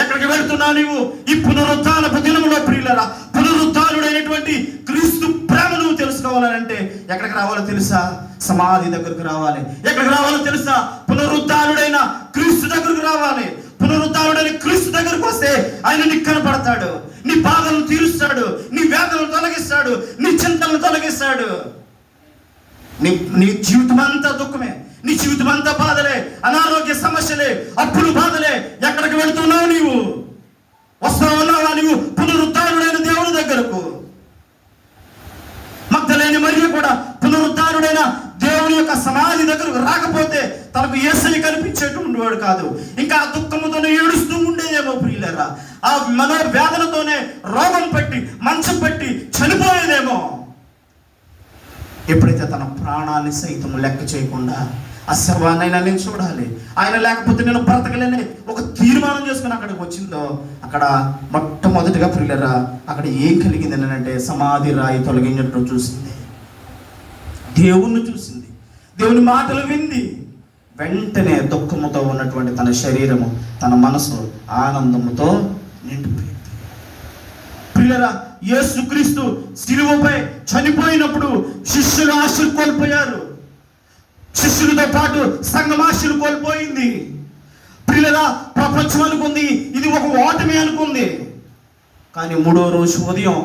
ఎక్కడికి వెళ్తున్నావు నీవు? ఈ పునరుద్ధానపు దినములో ప్రియులరా, పునరుద్ధానుడైనటువంటి క్రీస్తు ప్రేమ నువ్వు తెలుసుకోవాలంటే ఎక్కడికి రావాలో తెలుసా? సమాధి దగ్గరకు రావాలి. ఎక్కడికి రావాలో తెలుసా? పునరుద్ధానుడైన క్రీస్తు దగ్గరకు రావాలి. పునరుద్ధానుడైన క్రీస్తు దగ్గరకు వస్తే ఆయన నీకు కనపడతాడు, నీ బాధలను తీరుస్తాడు, నీ వేదనలు తొలగిస్తాడు, నీ చింతలను తొలగిస్తాడు. నీ జీవితం అంతా దుఃఖమే, నీ జీవితం అంతా బాధలే, అనారోగ్య సమస్యలే, అప్పులు బాధలే. ఎక్కడికి వెళ్తున్నావు నీవు? వస్తా ఉన్నావా నీవు పునరుద్ధానుడైన దేవుని దగ్గరకు? మగ్దలేని మరియ కూడా పునరుద్ధానుడైన దేవుని యొక్క సమాధి దగ్గరకు రాకపోతే తనకు యేసయ్య కనిపించేటువంటి వాడు కాదు. ఇంకా ఆ దుఃఖముతోనే ఏడుస్తూ ఉండేదేమో ప్రియులారా. ఆ మనోవేదనతోనే రోగం పెట్టి మంచం పెట్టి చనిపోయేదేమో. ఎప్పుడైతే తన ప్రాణాన్ని సైతం లెక్క చేయకుండా ఆ శవాన్నైనా నేను చూడాలి, ఆయన లేకపోతే నేను బ్రతకలేని ఒక తీర్మానం చేసుకుని అక్కడికి వచ్చిందో, అక్కడ మొట్టమొదటిగా ప్రియులరా అక్కడ ఏం కలిగింది అంటే సమాధి రాయి తొలగించడం చూసింది, దేవుణ్ణి చూసింది, దేవుని మాటలు వింది. వెంటనే దుఃఖముతో ఉన్నటువంటి తన శరీరము, తన మనసు ఆనందముతో నిండిపోయింది. ప్రియులరా, యేసుక్రీస్తు శిలువపై చనిపోయినప్పుడు శిష్యులు ఆశలు కోల్పోయారు. శిష్యులతో పాటు సంఘం ఆశలు కోల్పోయింది. ప్రియులరా, ప్రపంచం అనుకుంది ఇది ఒక ఓటమి అనుకుంది. కానీ మూడో రోజు ఉదయం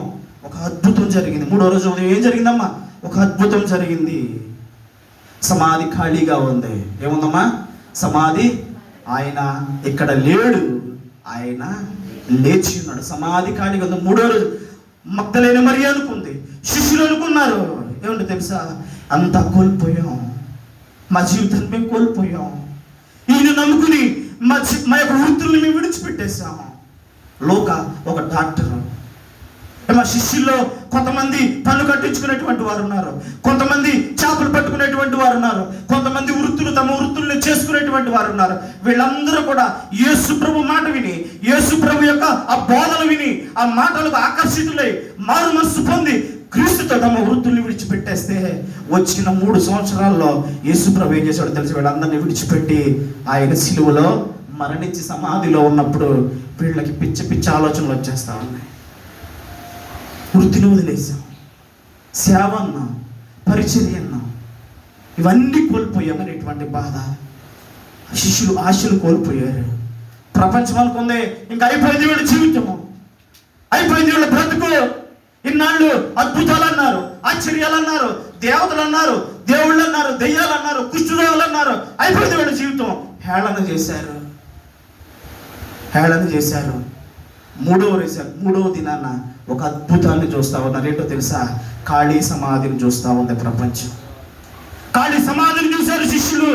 ఒక అద్భుతం జరిగింది. మూడో రోజు ఉదయం ఏం జరిగిందమ్మా? ఒక అద్భుతం జరిగింది. సమాధి ఖాళీగా ఉంది. ఏముందమ్మా? సమాధి, ఆయన ఇక్కడ లేడు, ఆయన లేచి ఉన్నాడు. సమాధి ఖాళీగా ఉంది. మూడో రోజు మగ్దలేని మరియ అనుకుంది, శిష్యులు అనుకున్నారు. ఏమంటే తెలుసా? అంతా కోల్పోయాం, మా జీవితాన్ని మేము కోల్పోయాం, ఈయన నమ్ముకుని మా యొక్క వృత్తుల్ని మేము విడిచిపెట్టేశాం. ఒక డాక్టర్, మా శిష్యుల్లో కొంతమంది పన్ను కట్టించుకునేటువంటి వారు ఉన్నారు, కొంతమంది చేపలు పట్టుకునేటువంటి వారు ఉన్నారు, కొంతమంది తమ వృత్తుల్ని చేసుకునేటువంటి వారు ఉన్నారు. వీళ్ళందరూ కూడా యేసు ప్రభు మాట విని, యేసు ప్రభు యొక్క ఆ బోధలు విని, ఆ మాటలకు ఆకర్షితులై మారు మనసు పొంది క్రీస్తుతో తమ వృత్తుల్ని విడిచిపెట్టేస్తే వచ్చిన 3 సంవత్సరాల్లో యేసుప్రభు ఏం చేశాడో తెలిసి వీళ్ళందరినీ విడిచిపెట్టి ఆయన సిలువలో మరణించి సమాధిలో ఉన్నప్పుడు వీళ్ళకి పిచ్చి పిచ్చి ఆలోచనలు వచ్చేస్తా ఉన్నాయి. వృత్తిని వదిలేసాం, సేవ అన్నాం, పరిచర్య అన్నాం, ఇవన్నీ కోల్పోయామనేటువంటి బాధ. శిష్యులు ఆశలు కోల్పోయారు. ప్రపంచం అనుకుంది ఇంకా అయిపోయింది వీళ్ళ జీవితము, అయిపోయింది వీళ్ళ బ్రతుకు. ఇన్నాళ్ళు అద్భుతాలు అన్నారు, ఆశ్చర్యాలు అన్నారు, దేవతలు అన్నారు, దేవుళ్ళు అన్నారు, దెయ్యాలు అన్నారు, కుష్ఠరోగులు అన్నారు, అయిపోయింది వీళ్ళ జీవితం. హేళన చేశారు, హేళన చేశారు. మూడవ దినాన ఒక అద్భుతాన్ని చూస్తా ఉన్నారు. ఏంటో తెలుసా? ఖాళీ సమాధిని చూస్తా ఉంది ప్రపంచం. ఖాళీ సమాధిని చూశారు శిష్యులు,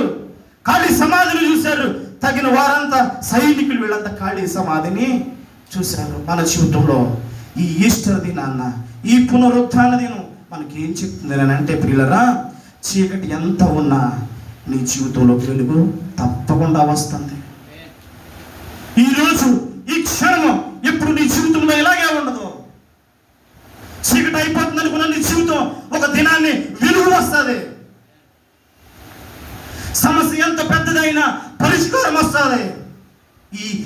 ఖాళీ సమాధిని చూశారు. తగిన వారంతా సైనికులు వీళ్ళంతా ఖాళీ సమాధిని చూశారు. మన జీవితంలో ఈ ఈస్టర్ దినాన్న, ఈ పునరుత్థాన దినం మనకి ఏం చెప్తుంది అని అంటే, ప్రియులరా, చీకటి ఎంత ఉన్నా నీ జీవితంలో వెలుగు తప్పకుండా వస్తుంది. ఈరోజు ఈ క్షణం ఎప్పుడు నీ జీవితంలో ఇలాగే ఉండదు. చీకటి అయిపోతుంది అనుకున్న నీ జీవితం ఒక దినాన్ని వెలుగు వస్తుంది. సమస్య ఎంత పెద్దదైనా పరిష్కారం వస్తుంది.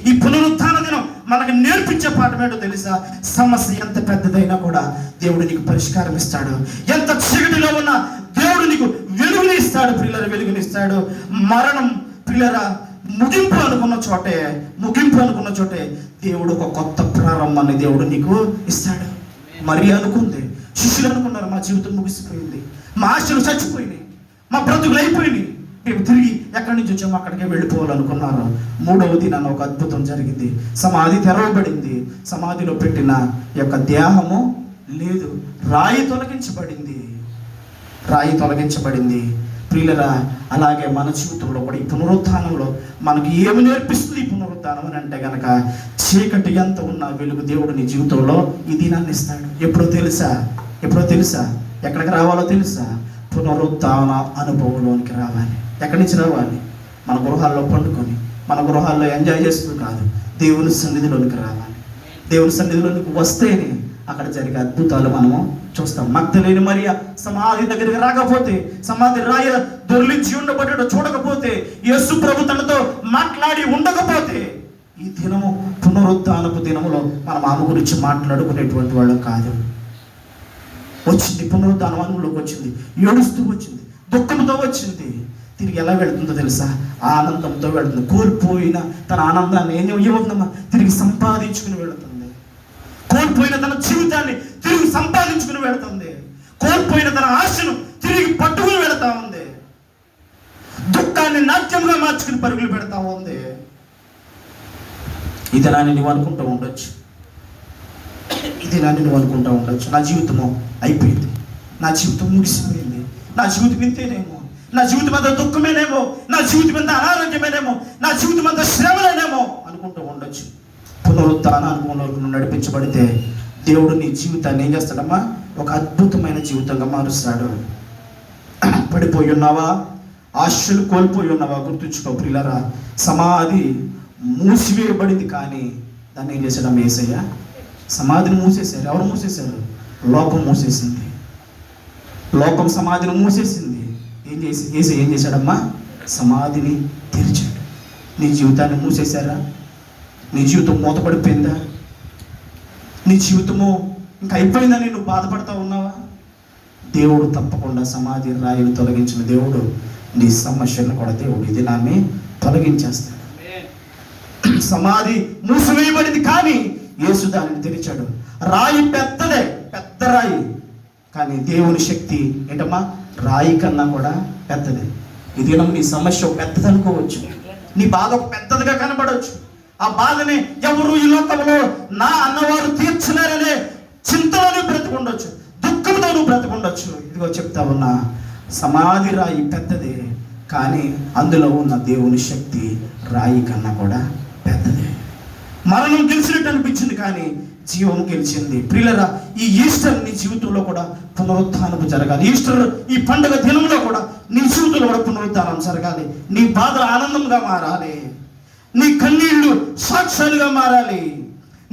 ఈ పునరుత్థాన దినం మనకు నేర్పించే పాఠం ఏంటో తెలుసా? సమస్య ఎంత పెద్దదైనా కూడా దేవుడు నీకు పరిష్కారం ఇస్తాడు. ఎంత చీకటిలో ఉన్నా దేవుడు నీకు వెలుగునిస్తాడు. ప్రియులరా, వెలుగునిస్తాడు. మరణం ప్రియులరా ముగింపు అనుకున్న చోటే దేవుడు ఒక కొత్త ప్రారంభాన్ని దేవుడు నీకు ఇస్తాడు. మరి అనుకుంది, శిష్యులు అనుకున్నారు మా జీవితం ముగిసిపోయింది, మా ఆశలు చచ్చిపోయినాయి, మా బ్రతుకులు అయిపోయినాయి, మేము తిరిగి ఎక్కడి నుంచి వచ్చామో అక్కడికే వెళ్ళిపోవాలనుకున్నారు. 3వ దినాన ఒక అద్భుతం జరిగింది. సమాధి తెరవబడింది. సమాధిలో పెట్టిన యొక్క దేహము లేదు, రాయి తొలగించబడింది. ప్రియులరా, అలాగే మన జీవితంలో కూడా ఈ పునరుత్థానంలో మనకి ఏమి నేర్పిస్తుంది ఈ పునరుత్థానం అని అంటే గనక, చీకటి ఎంత ఉన్నా వెలుగు దేవుడు నీ జీవితంలో ఈ దినాన్ని ఇస్తాడు. ఎప్పుడో తెలుసా? ఎక్కడికి రావాలో తెలుసా? పునరుత్థాన అనుభవంలోనికి రావాలి. ఎక్కడి నుంచి రావాలి? మన గృహాల్లో పండుకొని, మన గృహాల్లో ఎంజాయ్ చేస్తూ కాదు, దేవుని సన్నిధిలోనికి రావాలి. దేవుని సన్నిధిలోనికి వస్తేనే అక్కడ జరిగే అద్భుతాలు మనము చూస్తాం. మగ్దలేని మరియ సమాధి దగ్గరికి రాకపోతే, సమాధి రాయ దొర్లించి ఉండబడ్డాడు చూడకపోతే, యేసు ప్రభు తనతో మాట్లాడి ఉండకపోతే, ఈ దినము పునరుత్థానపు దినములో మనం ఆమె గురించి మాట్లాడుకునేటువంటి వాళ్ళం కాదు. వచ్చింది, పునరుత్థానం అనుభవంలోకి వచ్చింది, ఏడుస్తూ వచ్చింది, దుఃఖంతో వచ్చింది. తిరిగి ఎలా వెళుతుందో తెలుసా? ఆనందంతో వెళుతుంది. కోల్పోయిన తన ఆనందాన్ని ఏమవుతుందమ్మా? తిరిగి సంపాదించుకుని వెళుతుంది. కోల్పోయిన తన జీవితాన్ని తిరిగి సంపాదించుకుని వెళుతుంది. కోల్పోయిన తన ఆశను తిరిగి పట్టుకుని వెళతా ఉంది. దుఃఖాన్ని నాట్యంగా మార్చుకుని పరుగులు పెడతా ఉంది. ఇది నాని నువ్వు అనుకుంటూ ఉండొచ్చు, నా జీవితము అయిపోయింది, నా జీవితం ముగిసిపోయింది, నా జీవితం ఇంతేనేమో, నా జీవితం అంతా దుఃఖమేనేమో, నా జీవితం అంతా అనారోగ్యమేనేమో, నా జీవితం అంతా శ్రమలేనేమో అనుకుంటూ ఉండొచ్చు. పునరుత్థాన అనుభవంలో నడిపించబడితే దేవుడు నీ జీవితాన్ని ఏం చేస్తాడమ్మా? ఒక అద్భుతమైన జీవితంగా మారుస్తాడు. పడిపోయి ఉన్నావా? ఆశలు కోల్పోయి ఉన్నావా? గుర్తుంచుకో ప్రియులారా, సమాధి మూసివేయబడింది, కానీ దాన్ని ఏం చేశాడమ్మ? యేసయ్య సమాధిని మూసేశారు. ఎవరు మూసేశారు? లోకం మూసేసింది. లోకం సమాధిని మూసేసింది. ఏం చేశాడమ్మా? సమాధిని తెరిచాడు. నీ జీవితాన్ని మూసేశారా? నీ జీవితం మూతపడిపోయిందా? నీ జీవితము ఇంకా అయిపోయిందని నువ్వు బాధపడతా ఉన్నావా? దేవుడు తప్పకుండా సమాధి రాయిని తొలగించిన దేవుడు నీ సమస్యలను కూడా దేవుడు ఈ దినాన్ని తొలగించేస్తాడు. సమాధి మూసివేయబడింది, కానీ యేసు దానిని తెరిచాడు. రాయి పెద్దదే, పెద్ద రాయి, కానీ దేవుని శక్తి ఏంటమ్మా? రాయి కన్నా కూడా పెద్దదే. ఈ దినం నీ సమస్య పెద్దది అనుకోవచ్చు, నీ బాధ ఒక పెద్దదిగా కనబడవచ్చు. ఆ బాధని ఎవరు ఈ లోకంలో నా అన్నవారు తీర్చలేరనే చింతలో నువ్వు బ్రతుకుండొచ్చు, దుఃఖంతో నువ్వు బ్రతుకుండొచ్చు. ఇదిగో చెప్తా ఉన్నా, సమాధి రాయి పెద్దదే, కానీ అందులో ఉన్న దేవుని శక్తి రాయి కన్నా కూడా పెద్దదే. మరణం గెలిచినట్టు అనిపించింది, కానీ జీవం గెలిచింది. ప్రియులరా, ఈ ఈస్టర్ నీ జీవితంలో కూడా పునరుత్థానం జరగాలి. ఈస్టర్ ఈ పండుగ దినంలో కూడా నీ జీవితంలో కూడా పునరుత్థానం జరగాలి. నీ బాధలు ఆనందంగా మారాలి, నీ కన్నీళ్లు సాక్ష్యాలుగా మారాలి,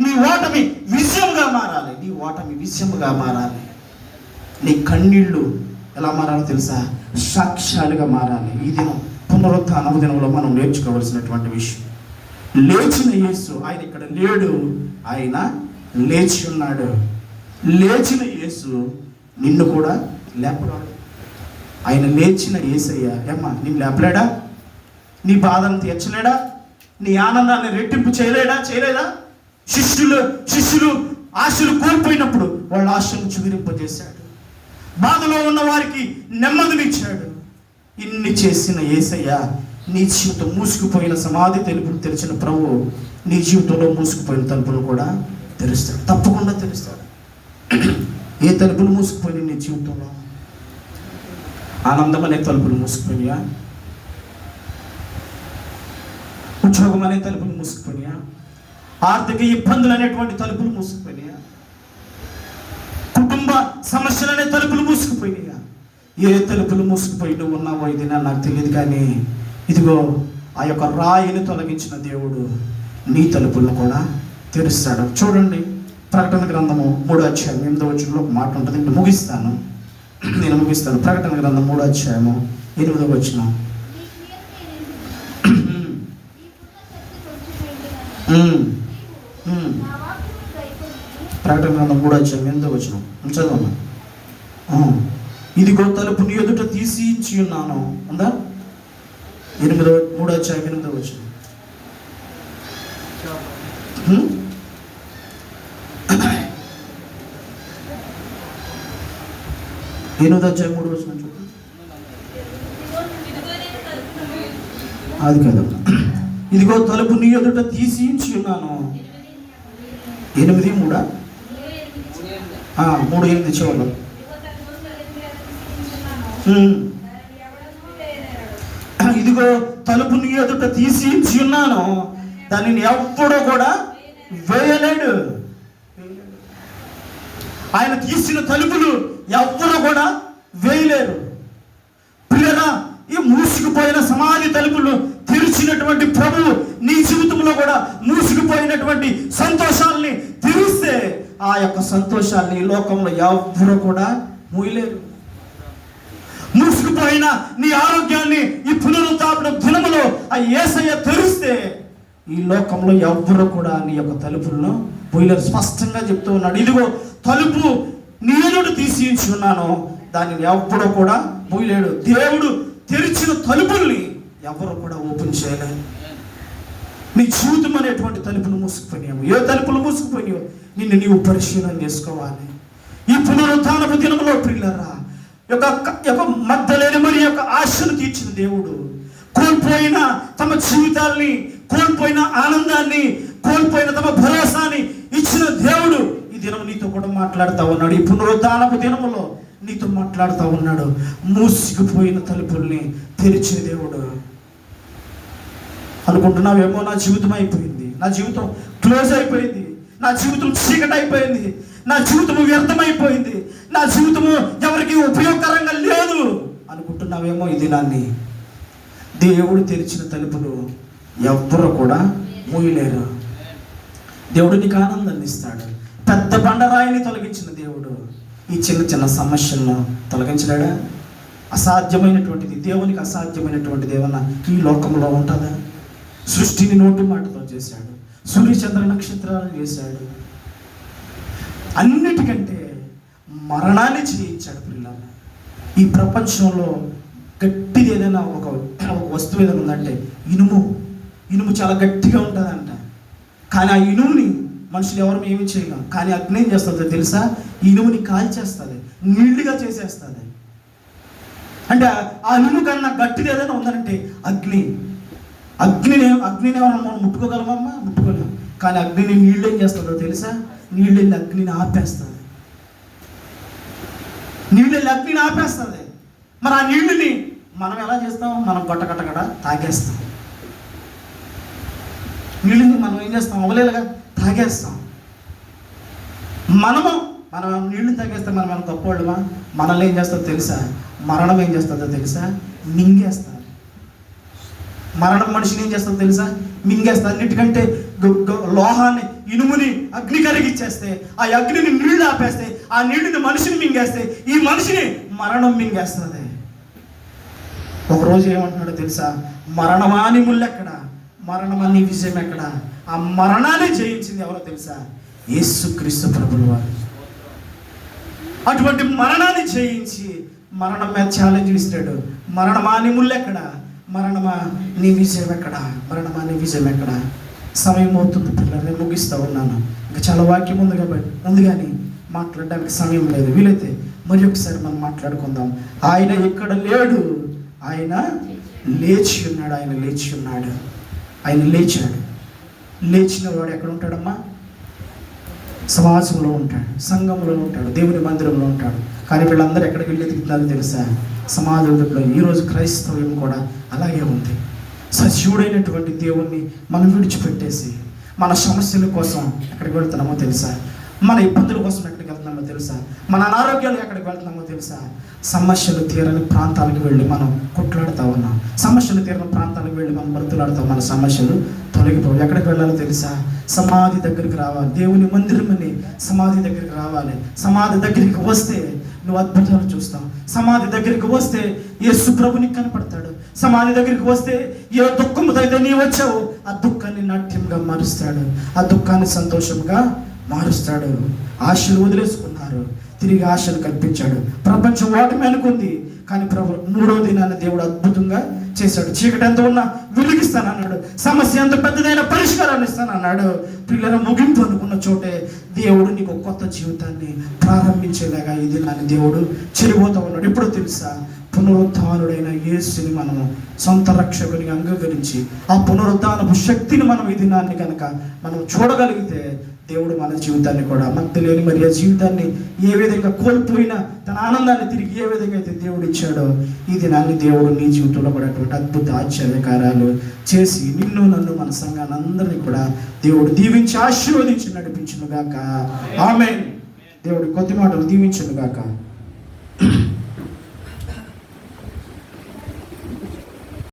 నీ ఓటమి విజయంగా మారాలి. నీ కన్నీళ్ళు ఎలా మారాలో తెలుసా? సాక్ష్యాలుగా మారాలి. ఈ దినం పునరుత్థాన దినంలో మనం నేర్చుకోవాల్సినటువంటి విషయం. లేచిన యేసు, ఆయన ఇక్కడ లేడు, ఆయన లేచి ఉన్నాడు. లేచిన యేసు నిన్ను కూడా లేపడాడు. ఆయన లేచిన యేసయ్య ఏమ్మా నిన్ను లేపలేడా? నీ బాధను తీర్చలేడా? నీ ఆనందాన్ని రెట్టింపు చేయలేదా? శిష్యులు ఆశలు కోల్పోయినప్పుడు వాళ్ళ ఆశను చిగురింపజేశాడు. బాధలో ఉన్న వారికి నెమ్మదినిచ్చాడు. ఇన్ని చేసిన యేసయ్య నీ జీవితం మూసుకుపోయిన సమాధి తలుపులు తెరిచిన ప్రభువు నీ జీవితంలో మూసుకుపోయిన తలుపులు కూడా తెరుస్తాడు. తప్పకుండా తెరుస్తాడు. ఏ తలుపులు మూసుకుపోయినాయి నీ జీవితంలో? ఆనందం అనే తలుపులు మూసుకుపోయినాయా? ఉద్యోగం అనే తలుపులు మూసుకుపోయినాయా? ఆర్థిక ఇబ్బందులు అనేటువంటి తలుపులు మూసుకుపోయినాయా? కుటుంబ సమస్యలు అనే తలుపులు మూసుకుపోయినాయా? ఏ తలుపులు మూసుకుపోయి నువ్వు ఉన్నావో ఇది నాకు తెలియదు, కానీ ఇదిగో ఆ యొక్క రాయిని తొలగించిన దేవుడు నీ తలుపులను కూడా తెరుస్తాడు. చూడండి, ప్రకటన గ్రంథము 3వ అధ్యాయం 8వ వచనంలో ఒక మాట ఉంటుంది. నేను ముగిస్తాను. ప్రకటన గ్రంథం 3వ అధ్యాయము 8వ వచనం. ప్రకటన గ్రంథం 3వ అధ్యాయం 8వ వచనం చదవమ్మా. ఇదిగో తలుపు నీ ఎదుట తీసి ఉన్నాను. ఉందా? 3వ అధ్యాయం 8వ వచనం. 8వ అధ్యాయం 3వ వచనం చూడండి. అది కదా, ఇదిగో తలుపు నీ ఎదుట తీసి ఉన్నాను. 8:3 3:8 చివరిలో. ఇదిగో తలుపు నీ ఎదుట తీసి ఉన్నాను, దానిని ఎప్పుడూ కూడా వేయలేడు. ఆయన తీసిన తలుపులు ఎవ్వరూ కూడా వేయలేరు. పిల్లరా, ఈ మూసుకుపోయిన సమాధి తలుపులు తెరిచినటువంటి ప్రభువు నీ జీవితంలో కూడా మూసుకుపోయినటువంటి సంతోషాలని తెరిస్తే ఆ యొక్క సంతోషాన్ని ఈ లోకంలో ఎవ్వరూ కూడా మూయలేరు. మూసుకుపోయిన నీ ఆరోగ్యాన్ని ఈ పునరుత్థాన దినములో ఆ యేసయ్య తెరిస్తే ఈ లోకంలో ఎవ్వరూ కూడా నీ యొక్క తలుపులను మూయలేరు. స్పష్టంగా చెప్తూ ఉన్నాడు, ఇదిగో తలుపు నీ ఎదుట తీసి ఉన్నాను, దానిని ఎవ్వడూ కూడా మూయలేడు. దేవుడు తెరిచిన తలుపుల్ని ఎవరు కూడా ఓపెన్ చేయలేరు. నీ జీవితం అనేటువంటి తలుపులు మూసుకుపోయినావు. ఏ తలుపులు మూసుకుపోయినావు నిన్ను నీవు పరిశీలన చేసుకోవాలి. ఈ పునరుత్థానపు దినంలో ప్రియులారా, యొక్క మగ్దలేని మరి యొక్క ఆశను తీర్చిన దేవుడు, కోల్పోయిన తమ జీవితాల్ని, కోల్పోయిన ఆనందాన్ని, కోల్పోయిన తమ భరోసాని ఇచ్చిన దేవుడు ఈ దినం నీతో కూడా మాట్లాడుతూ ఉన్నాడు. ఈ పునరుత్థానపు దినములో నీతో మాట్లాడుతూ ఉన్నాడు. మూసుకుపోయిన తలుపుల్ని తెరిచే దేవుడు. అనుకుంటున్నావేమో నా జీవితం అయిపోయింది, నా జీవితం క్లోజ్ అయిపోయింది, నా జీవితం చీకటి అయిపోయింది, నా జీవితము వ్యర్థమైపోయింది, నా జీవితము ఎవరికి ఉపయోగకరంగా లేదు అనుకుంటున్నావేమో. ఈ దినాన్ని దేవుడు తెరిచిన తలుపులు ఎవ్వరూ కూడా మూయలేరు. దేవుడు నీకు ఆనందాన్ని ఇస్తాడు. పెద్ద బండరాయిని తొలగించిన దేవుడు ఈ చిన్న చిన్న సమస్యలను తొలగించలేడా? అసాధ్యమైనటువంటిది, దేవునికి అసాధ్యమైనటువంటిది ఏమన్నా ఈ లోకంలో ఉంటుందా? సృష్టిని నోటి మాటతో చేశాడు, సూర్యచంద్ర నక్షత్రాలను చేశాడు, అన్నిటికంటే మరణాన్ని చేయించాడు. పిల్లలు, ఈ ప్రపంచంలో గట్టిది ఏదైనా ఒక వస్తువు ఏదైనా ఉందంటే ఇనుము చాలా గట్టిగా ఉంటుందంట. కానీ ఆ ఇనుముని మనుషులు ఎవరు ఏమి చేయలేం. కానీ అగ్ని ఏం చేస్తుందో తెలుసా? ఇనుముని కాల్చేస్తుంది, నీళ్లుగా చేసేస్తుంది. అంటే ఆ ఇనుము కన్నా గట్టిది ఏదైనా ఉందంటే అగ్నిని ఏమన్నా మనం ముట్టుకోగలమమ్మా? ముట్టుకోలేము. కానీ అగ్నిని నీళ్ళు ఏం చేస్తుందో తెలుసా? నీళ్ళు అగ్నిని ఆపేస్తుంది. మరి ఆ నీళ్ళని మనం ఎలా చేస్తాం? మనం గొట్టగట్టగడ తాగేస్తాం. నీళ్ళని మనం ఏం చేస్తాం? అవలేలుగా తాగేస్తాం. మనం నీళ్లు తాగేస్తే మనం ఏమైనా గొప్పవాళ్ళమా? మనల్ని ఏం చేస్తుందో తెలుసా? మరణం ఏం చేస్తుందో తెలుసా? మింగేస్తారు. మరణం మనిషిని ఏం చేస్తుందో తెలుసా? మింగేస్తారు. అన్నిటికంటే లోహాన్ని ఇనుముని అగ్ని కరిగిచ్చేస్తే, ఆ అగ్నిని నీళ్లు ఆపేస్తే, ఆ నీళ్ళని మనిషిని మింగేస్తే, ఈ మనిషిని మరణం మింగేస్తుంది. ఒకరోజు ఏమంటున్నాడో తెలుసా? మరణమా నీ ముళ్ళెక్కడ, మరణమా నీ విజయం ఎక్కడ? ఆ మరణాన్ని జయించింది ఎవరో తెలుసా? యేసుక్రీస్తు ప్రభుల వారు. అటువంటి మరణాన్ని జయించి మరణం మీద ఛాలెంజ్ ఇస్తాడు. మరణమా నీ ముళ్ళెక్కడ, మరణమా నీ విజయం ఎక్కడ, మరణమా నీ విజయం ఎక్కడ? సమయం అవుతుంది పిల్లలు, నేను ముగిస్తూ ఉన్నాను. ఇంకా చాలా వాక్యం ఉంది కానీ మాట్లాడడానికి సమయం లేదు. వీలైతే మరి ఒకసారి మనం మాట్లాడుకుందాం. ఆయన ఇక్కడ లేడు, ఆయన లేచి ఉన్నాడు. ఆయన లేచి ఉన్నాడు. ఆయన లేచాడు. లేచిన వాడు ఎక్కడ ఉంటాడమ్మా? సమాజంలో ఉంటాడు, సంఘంలో ఉంటాడు, దేవుని మందిరంలో ఉంటాడు. కానీ వీళ్ళందరూ ఎక్కడికి వెళ్ళి ఎదుగుతున్నారో తెలుసా? సమాజంలో. ఈరోజు క్రైస్తవ్యం కూడా అలాగే ఉంది. సజీవుడైనటువంటి దేవుణ్ణి మనం విడిచిపెట్టేసి మన సమస్యల కోసం ఎక్కడికి వెళ్తున్నామో తెలుసా? మన ఇబ్బందుల కోసం ఎక్కడికి వెళ్తున్నామో తెలుసా? మన అనారోగ్యాలు ఎక్కడికి వెళ్తున్నామో తెలుసా? సమస్యలు తీరని ప్రాంతాలకు వెళ్ళి మనం కొట్లాడుతూ ఉన్నాం. సమస్యలు తీరని ప్రాంతాలకు వెళ్ళి మనం బ్రతులాడుతాం. మన సమస్యలు తొలగిపోవు. ఎక్కడికి వెళ్ళాలో తెలుసా? సమాధి దగ్గరికి రావాలి. దేవుని మందిరమని సమాధి దగ్గరికి రావాలి. సమాధి దగ్గరికి వస్తే నువ్వు అద్భుతాలు చూస్తావు. సమాధి దగ్గరికి వస్తే యేసు ప్రభు నీకు కనపడతాడు. సమాధి దగ్గరికి వస్తే ఏ దుఃఖంతో అయితే నీ వచ్చావు, ఆ దుఃఖాన్ని నాట్యంగా మారుస్తాడు. ఆ దుఃఖాన్ని సంతోషంగా మారుస్తాడు. ఆశలు వదిలేసుకున్నారు, తిరిగి ఆశలు కల్పించాడు. ప్రపంచం ఓటమి అనుకుంది, కానీ ప్రభు 3వ దినాన్ని దేవుడు అద్భుతంగా చేశాడు. చీకటి ఎంత ఉన్నా వెలిగిస్తానన్నాడు. సమస్య ఎంత పెద్దదైన పరిష్కారాన్ని ఇస్తానన్నాడు. పిల్లల ముగింపు అనుకున్న చోటే దేవుడు నీకు కొత్త జీవితాన్ని ప్రారంభించేలాగా ఈ దినాన్ని దేవుడు చేయబోతూ ఉన్నాడు. ఎప్పుడో తెలుసా? పునరుద్ధానుడైన యేసుని మనము సొంత రక్షకునిగా అంగీకరించి ఆ పునరుద్ధానపు శక్తిని మనం ఈ దినాన్ని కనుక మనం చూడగలిగితే దేవుడు మన జీవితాన్ని కూడా, మగ్దలేని మరియ జీవితాన్ని ఏ విధంగా కోల్పోయినా తన ఆనందాన్ని తిరిగి ఏ విధంగా అయితే దేవుడు ఇచ్చాడో, ఈ దినాన్ని దేవుడు నీ జీవితంలో కూడా అటువంటి అద్భుత ఆశ్చర్యకార్యాలు చేసి నిన్ను, నన్ను, మన సంఘాన్ని అందరినీ కూడా దేవుడు దీవించి ఆశీర్వదించి నడిపించును గాక. ఆమేన్. దేవుడు కొద్ది మాటలు దీవించును గాక.